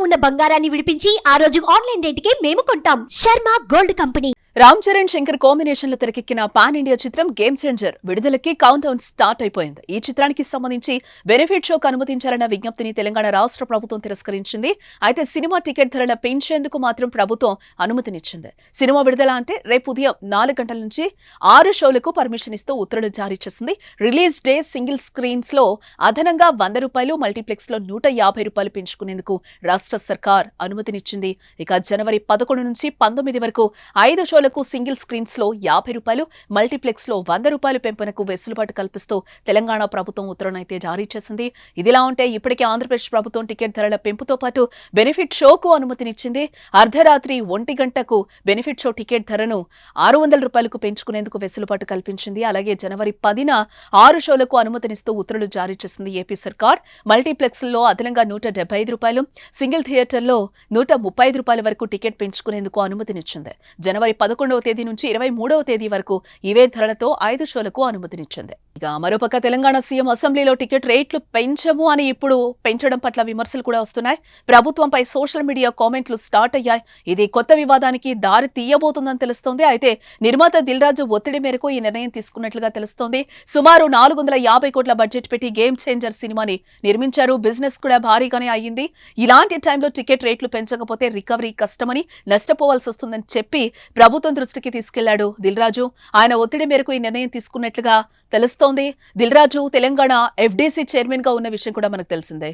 ఉన్న బంగారాన్ని విడిపించి ఆ రోజు ఆన్లైన్ రేటుకే మేము కొంటాం. Sharma gold company. Ram Charan Shankar combination లో తెరకెక్కిన పాన్ ఇండియా చిత్రం గేమ్ చేంజర్ విడుదలకి కౌంట్ డౌన్ స్టార్ట్ అయిపోయింది. ఈ చిత్రానికి సంబంధించి బెనిఫిట్ షోకు అనుమతించాలన్న విజ్ఞప్తిని తెలంగాణ రాష్ట్ర ప్రభుత్వం తిరస్కరించింది. అయితే సినిమా టికెట్ ధరల పెంచేందుకు మాత్రం ప్రభుత్వం అనుమతినిచ్చింది. సినిమా విడుదల అంటే రేపు ఉదయం 4 గంటల నుంచి 6 షోలకు పర్మిషన్ ఇస్తూ ఉత్తర్వులు జారీ చేసింది. రిలీజ్ డే సింగిల్ స్క్రీన్స్ లో అదనంగా ₹100, మల్టీప్లెక్స్ లో ₹150 పెంచుకునేందుకు రాష్ట్ర సర్కార్ అనుమతినిచ్చింది. ఇక జనవరి 11 నుంచి 19 వరకు 5 షోలకు సింగిల్ స్క్రీన్స్ లో ₹50, మల్టీప్లెక్స్ లో ₹100 పెంపునకు వెసులుబాటు కల్పిస్తూ తెలంగాణ ప్రభుత్వం ఉత్తర్వునైతే జారీ చేసింది. ఇదిలా ఉంటే ఇప్పటికే ఆంధ్రప్రదేశ్ ప్రభుత్వం టికెట్ ధరల పెంపుతో పాటు బెనిఫిట్ షోకు అనుమతినిచ్చింది. అర్ధరాత్రి 1 గంటకు బెనిఫిట్ షో టికెట్ ధరను ₹600 పెంచుకునేందుకు వెసులుబాటు కల్పించింది. అలాగే జనవరి 10న 6 షోలకు అనుమతినిస్తూ ఉత్తర్వులు జారీ చేసింది ఏపీ సర్కార్. మల్టీప్లెక్స్ లో అదనంగా ₹175, సింగిల్ థియేటర్లో ₹135 వరకు టికెట్ పెంచుకునేందుకు అనుమతినిచ్చింది. జనవరి 11వ తేదీ నుంచి 23వ తేదీ వరకు ఇవే ధరలతో 5 షోలకు అనుమతినిచ్చింది. ఇక మరోపక్క తెలంగాణ సీఎం అసెంబ్లీలో టికెట్ రేట్లు పెంచము అని ఇప్పుడు పెంచడం పట్ల విమర్శలు కూడా వస్తున్నాయి. ప్రభుత్వంపై సోషల్ మీడియా కామెంట్లు స్టార్ట్ అయ్యాయి. ఇది కొత్త వివాదానికి దారి తీయబోతుందని తెలుస్తోంది. అయితే నిర్మాత దిల్ రాజు ఒత్తిడి మేరకు ఈ నిర్ణయం తీసుకున్నట్లుగా తెలుస్తోంది. సుమారు 450 కోట్ల బడ్జెట్ పెట్టి గేమ్ చేంజర్ సినిమాని నిర్మించారు. బిజినెస్ కూడా భారీగానే అయ్యింది. ఇలాంటి టైంలో టికెట్ రేట్లు పెంచకపోతే రికవరీ కష్టమని, నష్టపోవాల్సి వస్తుందని చెప్పి ప్రభుత్వం దృష్టికి తీసుకెళ్లాడు దిల్ రాజు. ఆయన ఒత్తిడి మేరకు ఈ నిర్ణయం తీసుకున్నట్లుగా తెలుస్తోంది. దిల్ రాజు తెలంగాణ FDC చైర్మన్ గా ఉన్న విషయం కూడా మనకు తెలిసిందే.